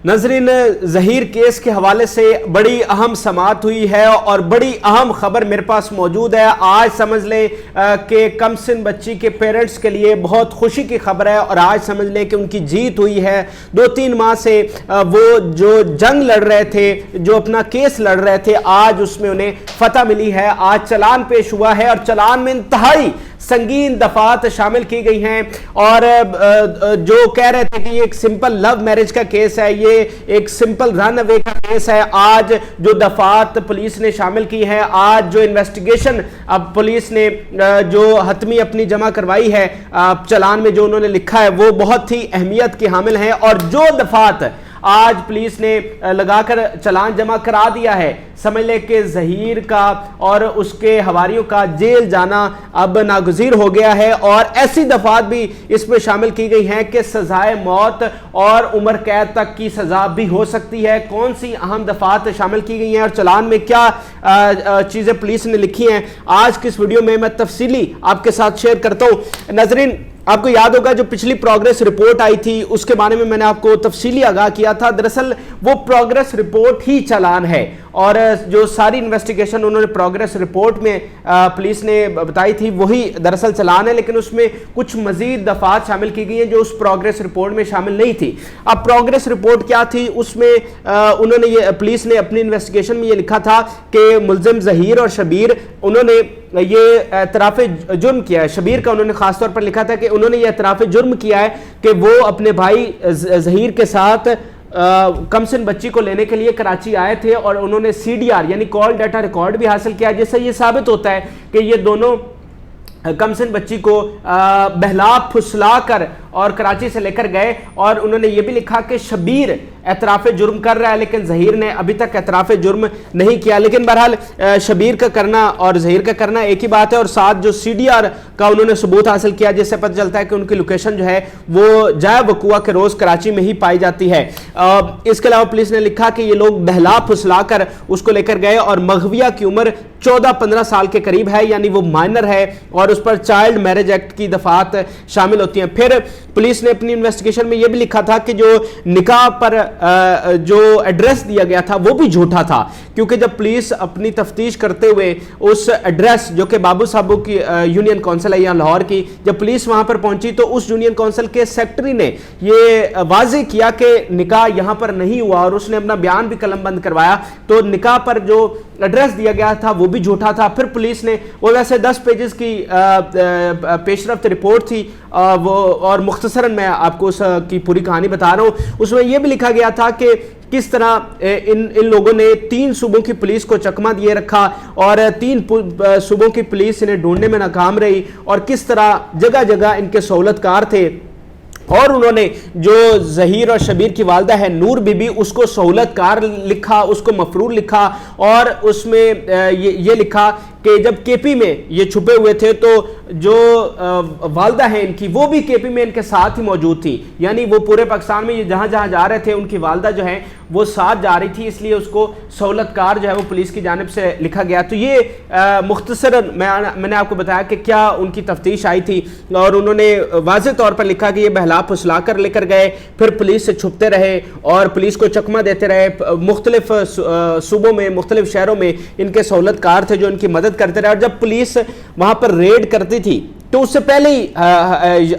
ناظرین، ظہیر کیس کے حوالے سے بڑی اہم سماعت ہوئی ہے اور بڑی اہم خبر میرے پاس موجود ہے۔ آج سمجھ لیں کہ کم سن بچی کے پیرنٹس کے لیے بہت خوشی کی خبر ہے، اور آج سمجھ لیں کہ ان کی جیت ہوئی ہے۔ 2-3 ماہ سے وہ جو جنگ لڑ رہے تھے، جو اپنا کیس لڑ رہے تھے، آج اس میں انہیں فتح ملی ہے۔ آج چلان پیش ہوا ہے، اور چلان میں انتہائی سنگین دفعات شامل کی گئی ہیں، اور جو کہہ رہے تھے کہ یہ ایک سمپل لو میرج کا کیس ہے، یہ ایک سمپل رن اوے کا کیس ہے، آج جو دفعات پولیس نے شامل کی ہے، آج جو انویسٹیگیشن اب پولیس نے جو حتمی اپنی جمع کروائی ہے، چلان میں جو انہوں نے لکھا ہے، وہ بہت ہی اہمیت کے حامل ہیں۔ اور جو دفعات آج پولیس نے لگا کر چلان جمع کرا دیا ہے، سمجھ لے کہ ظہیر کا اور اس کے حواریوں کا جیل جانا اب ناگزیر ہو گیا ہے، اور ایسی دفعات بھی اس میں شامل کی گئی ہیں کہ سزائے موت اور عمر قید تک کی سزا بھی ہو سکتی ہے۔ کون سی اہم دفعات شامل کی گئی ہیں اور چلان میں کیا چیزیں پولیس نے لکھی ہیں، آج کی اس ویڈیو میں تفصیلی آپ کے ساتھ شیئر کرتا ہوں۔ ناظرین، آپ کو یاد ہوگا جو پچھلی پروگریس رپورٹ آئی تھی، اس کے بارے میں نے آپ کو تفصیلی آگاہ کیا تھا۔ دراصل وہ پروگریس رپورٹ ہی چلان ہے، اور جو ساری انویسٹیگیشن انہوں نے پروگریس رپورٹ میں پولیس نے بتائی تھی، وہی دراصل چلان ہے، لیکن اس میں کچھ مزید دفعات شامل کی گئی ہیں جو اس پروگریس رپورٹ میں شامل نہیں تھی۔ اب پروگریس رپورٹ کیا تھی؟ اس میں انہوں نے پولیس نے اپنی انویسٹیگیشن میں یہ لکھا تھا کہ ملزم ظہیر اور شبیر، انہوں نے یہ اعتراف جرم کیا ہے۔ شبیر کا انہوں نے خاص طور پر لکھا تھا کہ انہوں نے یہ اعتراف جرم کیا ہے کہ وہ اپنے بھائی ظہیر کے ساتھ کم سن بچی کو لینے کے لیے کراچی آئے تھے، اور انہوں نے CDR یعنی کال ڈیٹا ریکارڈ بھی حاصل کیا، جس سے یہ ثابت ہوتا ہے کہ یہ دونوں کم سن بچی کو بہلا پھسلا کر اور کراچی سے لے کر گئے۔ اور انہوں نے یہ بھی لکھا کہ شبیر اعتراف جرم کر رہا ہے، لیکن ظہیر نے ابھی تک اعتراف جرم نہیں کیا۔ لیکن بہرحال شبیر کا کرنا اور ظہیر کا کرنا ایک ہی بات ہے، اور ساتھ جو CDR کا انہوں نے ثبوت حاصل کیا، جس سے پتہ چلتا ہے کہ ان کی لوکیشن جو ہے وہ جائے وقوع کے روز کراچی میں ہی پائی جاتی ہے۔ اس کے علاوہ پولیس نے لکھا کہ یہ لوگ بہلا پھسلا کر اس کو لے کر گئے، اور مغویہ کی عمر 14-15 سال کے قریب ہے، یعنی وہ مائنر ہے، اور اس پر چائلڈ میرج ایکٹ کی دفعات شامل ہوتی ہیں۔ پھر پولیس نے اپنی انویسٹیگیشن میں یہ بھی لکھا تھا کہ جو نکاح پر جو ایڈریس دیا گیا تھا وہ بھی جھوٹا تھا، کیونکہ جب پولیس اپنی تفتیش کرتے ہوئے اس ایڈریس جو کہ بابو صاحبوں کی یونین کونسل ہے یہاں لاہور کی، جب پولیس وہاں پر پہنچی تو اس یونین کونسل کے سیکٹری نے یہ واضح کیا کہ نکاح یہاں پر نہیں ہوا، اور اس نے اپنا بیان بھی قلم بند کروایا، تو نکاح پر جو ایڈریس دیا گیا تھا وہ بھی جھوٹا تھا۔ پھر پولیس نے وہ ویسے 10 پیجز کی پیش رفت رپورٹ تھی، وہ اور مختصراً میں آپ کو اس کی پوری کہانی بتا رہا ہوں۔ اس میں یہ بھی لکھا گیا تھا کہ کس طرح ان لوگوں نے 3 صوبوں کی پولیس کو چکمہ دیے رکھا، اور 3 صوبوں کی پولیس انہیں ڈھونڈنے میں ناکام رہی، اور کس طرح جگہ جگہ ان کے سہولت کار تھے، اور انہوں نے جو ظہیر اور شبیر کی والدہ ہے نور بی بی، اس کو سہولت کار لکھا، اس کو مفرور لکھا، اور اس میں یہ لکھا کہ جب KP میں یہ چھپے ہوئے تھے تو جو والدہ ہیں ان کی، وہ بھی KP میں ان کے ساتھ ہی موجود تھی، یعنی وہ پورے پاکستان میں یہ جہاں جہاں جا رہے تھے ان کی والدہ جو ہیں وہ ساتھ جا رہی تھی، اس لیے اس کو سہولت کار جو ہے وہ پولیس کی جانب سے لکھا گیا۔ تو یہ مختصراً میں نے آپ کو بتایا کہ کیا ان کی تفتیش آئی تھی، اور انہوں نے واضح طور پر لکھا کہ یہ بہلا پھسلا کر لے کر گئے، پھر پولیس سے چھپتے رہے اور پولیس کو چکمہ دیتے رہے، مختلف صوبوں میں مختلف شہروں میں ان کے سہولت کار تھے جو ان کی مدد کرتے رہے، اور جب پولیس وہاں پر ریڈ کرتی تھی تو اس سے پہلے ہی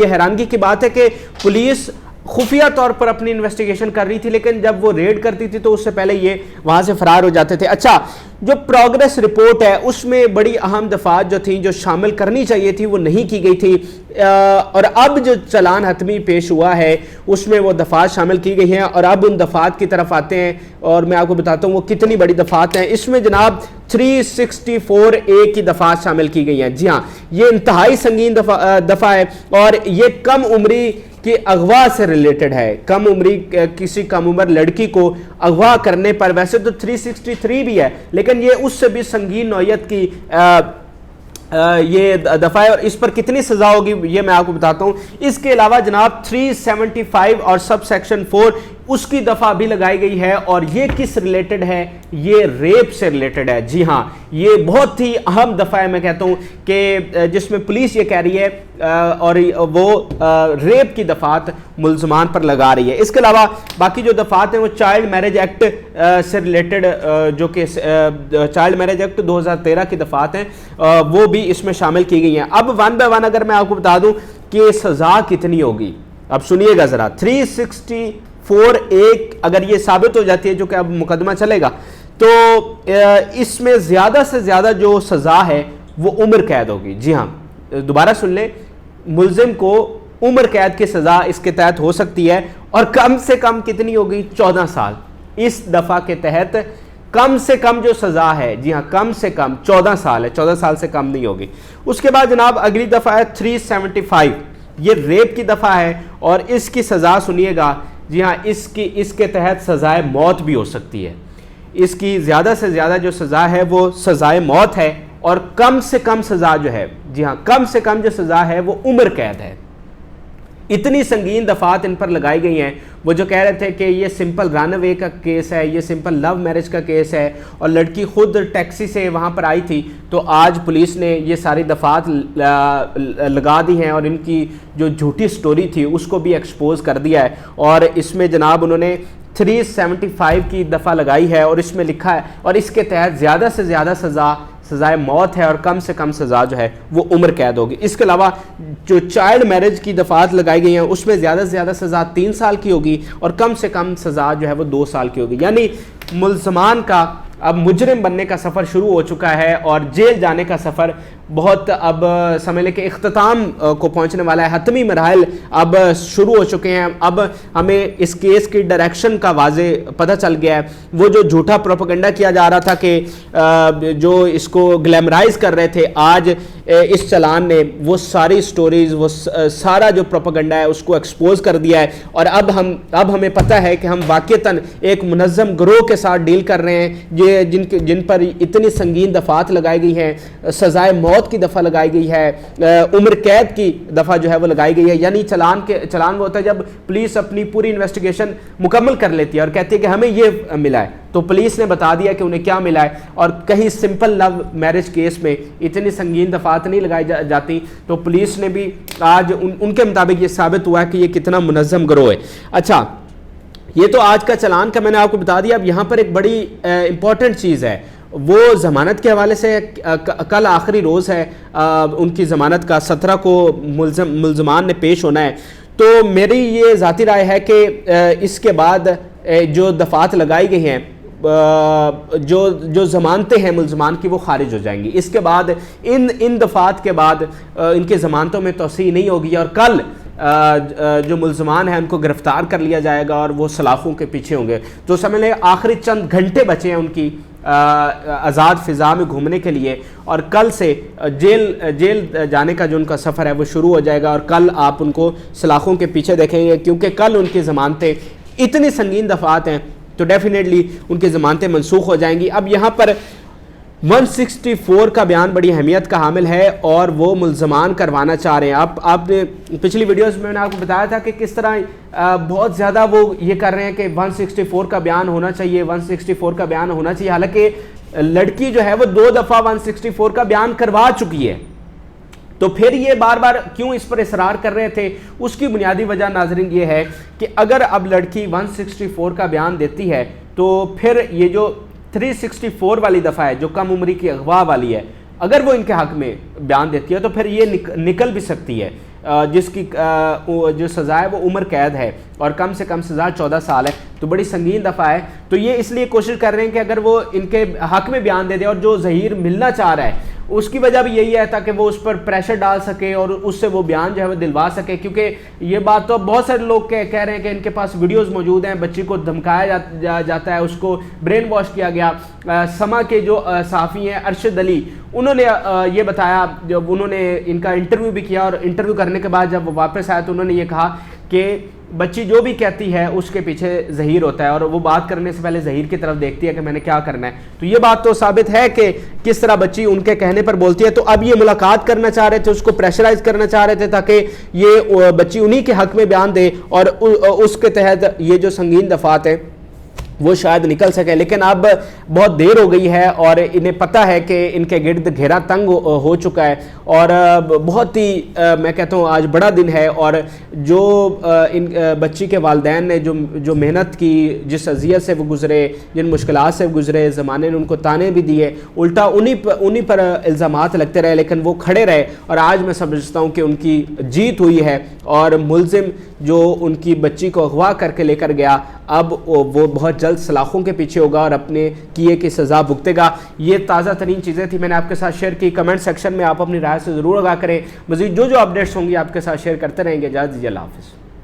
حیرانگی کی بات ہے کہ پولیس خفیہ طور پر اپنی انویسٹیگیشن کر رہی تھی، لیکن جب وہ ریڈ کرتی تھی تو اس سے پہلے یہ وہاں سے فرار ہو جاتے تھے۔ اچھا، جو پروگریس رپورٹ ہے اس میں بڑی اہم دفعات جو تھیں جو شامل کرنی چاہیے تھی وہ نہیں کی گئی تھی، اور اب جو چلان حتمی پیش ہوا ہے اس میں وہ دفعات شامل کی گئی ہیں، اور اب ان دفعات کی طرف آتے ہیں، اور میں آپ کو بتاتا ہوں وہ کتنی بڑی دفعات ہیں۔ اس میں جناب 364A کی دفعات شامل کی گئی ہیں۔ جی ہاں، یہ انتہائی سنگین دفعہ ہے، اور یہ کم عمری کہ اغوا سے ریلیٹڈ ہے، کم عمری کسی کم عمر لڑکی کو اغوا کرنے پر، ویسے تو 363 بھی ہے لیکن یہ اس سے بھی سنگین نوعیت کی یہ دفعہ ہے، اور اس پر کتنی سزا ہوگی یہ میں آپ کو بتاتا ہوں۔ اس کے علاوہ جناب 375 اور سب سیکشن 4 اس کی دفعہ بھی لگائی گئی ہے، اور یہ کس ریلیٹڈ ہے؟ یہ ریپ سے ریلیٹڈ ہے۔ جی ہاں، یہ بہت ہی اہم دفعہ ہے، میں کہتا ہوں کہ جس میں پولیس یہ کہہ رہی ہے اور وہ ریپ کی دفعات ملزمان پر لگا رہی ہے۔ اس کے علاوہ باقی جو دفعات ہیں وہ چائلڈ میرج ایکٹ سے ریلیٹڈ، جو کہ چائلڈ میرج ایکٹ 2013 کی دفعات ہیں، وہ بھی اس میں شامل کی گئی ہیں۔ اب ون بائی ون اگر میں آپ کو بتا دوں کہ سزا کتنی ہوگی، اب سنیے گا ذرا۔ 364 ایک اگر یہ ثابت ہو جاتی ہے، جو کہ اب مقدمہ چلے گا، تو اس میں زیادہ سے زیادہ جو سزا ہے وہ عمر قید ہوگی۔ جی ہاں، دوبارہ سن لیں، ملزم کو عمر قید کی سزا اس کے تحت ہو سکتی ہے، اور کم سے کم کتنی ہوگی؟ 14 سال۔ اس دفعہ کے تحت کم سے کم جو سزا ہے، جی ہاں کم سے کم 14 سال ہے، 14 سال سے کم نہیں ہوگی۔ اس کے بعد جناب اگلی دفعہ ہے 375، یہ ریپ کی دفعہ ہے، اور اس کی سزا سنیے گا، جی ہاں اس کے تحت سزائے موت بھی ہو سکتی ہے۔ اس کی زیادہ سے زیادہ جو سزا ہے وہ سزائے موت ہے، اور کم سے کم سزا جو ہے، جی ہاں کم سے کم جو سزا ہے وہ عمر قید ہے۔ اتنی سنگین دفعات ان پر لگائی گئی ہیں۔ وہ جو کہہ رہے تھے کہ یہ سمپل رن اوے کا کیس ہے، یہ سمپل لو میرج کا کیس ہے، اور لڑکی خود ٹیکسی سے وہاں پر آئی تھی، تو آج پولیس نے یہ ساری دفعات لگا دی ہیں، اور ان کی جو جھوٹی سٹوری تھی اس کو بھی ایکسپوز کر دیا ہے۔ اور اس میں جناب انہوں نے 375 کی دفعہ لگائی ہے، اور اس میں لکھا ہے، اور اس کے تحت زیادہ سے زیادہ سزائے موت ہے، اور کم سے کم سزا جو ہے وہ عمر قید ہوگی۔ اس کے علاوہ جو چائلڈ میرج کی دفعات لگائی گئی ہیں اس میں زیادہ سے زیادہ سزا 3 سال کی ہوگی، اور کم سے کم سزا جو ہے وہ 2 سال کی ہوگی۔ یعنی ملزمان کا اب مجرم بننے کا سفر شروع ہو چکا ہے، اور جیل جانے کا سفر بہت اب سمجھ لیں کہ اختتام کو پہنچنے والا ہے۔ حتمی مراحل اب شروع ہو چکے ہیں۔ اب ہمیں اس کیس کی ڈائریکشن کا واضح پتہ چل گیا ہے۔ وہ جو جھوٹا پروپیگنڈا کیا جا رہا تھا کہ جو اس کو گلیمرائز کر رہے تھے، آج اس چلان نے وہ ساری سٹوریز، وہ سارا جو پروپیگنڈا ہے اس کو ایکسپوز کر دیا ہے، اور اب ہمیں پتہ ہے کہ ہم واقعتاً ایک منظم گروہ کے ساتھ ڈیل کر رہے ہیں، جن پر اتنی سنگین دفعات لگائی گئی ہیں، سزائے موت کی دفعہ لگائی گئی ہے، عمر قید کی دفعہ جو ہے وہ لگائی گئی ہے۔ یعنی چلان وہ ہوتا ہے جب پولیس اپنی پوری انویسٹیگیشن مکمل کر لیتی ہے اور کہتی ہے کہ ہمیں یہ ملا ہے، تو پولیس نے بتا دیا کہ انہیں کیا ملا ہے، اور کہیں سمپل لو میرج کیس میں اتنی سنگین دفعات نہیں لگائی جاتی، تو پولیس نے بھی آج ان کے مطابق یہ ثابت ہوا ہے کہ یہ کتنا منظم گروہ ہے۔ اچھا، یہ تو آج کا چلان کا میں نے آپ کو بتا دیا۔ اب یہاں پر ایک بڑی امپورٹنٹ چیز ہے، وہ ضمانت کے حوالے سے کل آخری روز ہے ان کی ضمانت کا، 17 کو ملزمان نے پیش ہونا ہے۔ تو میری یہ ذاتی رائے ہے کہ اس کے بعد جو دفعات لگائی گئی ہیں، جو ضمانتیں ہیں ملزمان کی، وہ خارج ہو جائیں گی۔ اس کے بعد ان دفعات کے بعد ان کی ضمانتوں میں توسیع نہیں ہوگی، اور کل جو ملزمان ہیں ان کو گرفتار کر لیا جائے گا، اور وہ سلاخوں کے پیچھے ہوں گے۔ تو سمجھ لیں آخری چند گھنٹے بچے ہیں ان کی آزاد فضا میں گھومنے کے لیے، اور کل سے جیل جانے کا جو ان کا سفر ہے وہ شروع ہو جائے گا، اور کل آپ ان کو سلاخوں کے پیچھے دیکھیں گے، کیونکہ کل ان کی ضمانتیں اتنی سنگین دفعات ہیں تو ڈیفینیٹلی ان کی ضمانتیں منسوخ ہو جائیں گی۔ اب یہاں پر 164 کا بیان بڑی اہمیت کا حامل ہے، اور وہ ملزمان کروانا چاہ رہے ہیں۔ آپ نے پچھلی ویڈیوز میں نے آپ کو بتایا تھا کہ کس طرح بہت زیادہ وہ یہ کر رہے ہیں کہ 164 کا بیان ہونا چاہیے، 164 کا بیان ہونا چاہیے، حالانکہ لڑکی جو ہے وہ 2 دفعہ 164 کا بیان کروا چکی ہے۔ تو پھر یہ بار بار کیوں اس پر اصرار کر رہے تھے؟ اس کی بنیادی وجہ ناظرین یہ ہے کہ اگر اب لڑکی 164 کا بیان دیتی ہے، تو پھر یہ جو 364 والی دفعہ ہے جو کم عمری کی اغوا والی ہے، اگر وہ ان کے حق میں بیان دیتی ہے تو پھر یہ نکل بھی سکتی ہے، جس کی جو سزا ہے وہ عمر قید ہے، اور کم سے کم سزا 14 سال ہے، تو بڑی سنگین دفعہ ہے۔ تو یہ اس لیے کوشش کر رہے ہیں کہ اگر وہ ان کے حق میں بیان دے دے، اور جو ظہیر ملنا چاہ رہا ہے اس کی وجہ بھی یہی ہے تاکہ وہ اس پر پریشر ڈال سکے اور اس سے وہ بیان جو ہے وہ دلوا سکے، کیونکہ یہ بات تو بہت سارے لوگ کہہ رہے ہیں کہ ان کے پاس ویڈیوز موجود ہیں، بچی کو دھمکایا جاتا ہے، اس کو برین واش کیا گیا۔ سما کے جو صحافی ہیں ارشد علی، انہوں نے یہ بتایا، جب انہوں نے ان کا انٹرویو بھی کیا، اور انٹرویو کرنے کے بعد جب وہ واپس آیا تو انہوں نے یہ کہا کہ بچی جو بھی کہتی ہے اس کے پیچھے ظہیر ہوتا ہے اور وہ بات کرنے سے پہلے ظہیر کی طرف دیکھتی ہے کہ میں نے کیا کرنا ہے. تو یہ بات تو ثابت ہے کہ کس طرح بچی ان کے کہنے پر بولتی ہے. تو اب یہ ملاقات کرنا چاہ رہے تھے, اس کو پریشرائز کرنا چاہ رہے تھے تاکہ یہ بچی انہی کے حق میں بیان دے اور اس کے تحت یہ جو سنگین دفعات ہیں وہ شاید نکل سکے. لیکن اب بہت دیر ہو گئی ہے اور انہیں پتہ ہے کہ ان کے گرد گھیرا تنگ ہو چکا ہے اور بہت ہی میں کہتا ہوں آج بڑا دن ہے. اور جو ان بچی کے والدین نے جو محنت کی, جس اذیت سے وہ گزرے, جن مشکلات سے وہ گزرے, زمانے نے ان کو تانے بھی دیے, الٹا انہی پر الزامات لگتے رہے, لیکن وہ کھڑے رہے. اور آج میں سمجھتا ہوں کہ ان کی جیت ہوئی ہے اور ملزم جو ان کی بچی کو اغوا کر کے لے کر گیا اب وہ بہت جلد سلاخوں کے پیچھے ہوگا اور اپنے کیے کی سزا بھگتے گا. یہ تازہ ترین چیزیں تھی, میں نے آپ کے ساتھ شیئر کی. کمنٹ سیکشن میں آپ اپنی رائے سے ضرور آگاہ کریں. مزید جو اپڈیٹس ہوں گی آپ کے ساتھ شیئر کرتے رہیں گے. اجازت دیجیے, اللہ حافظ.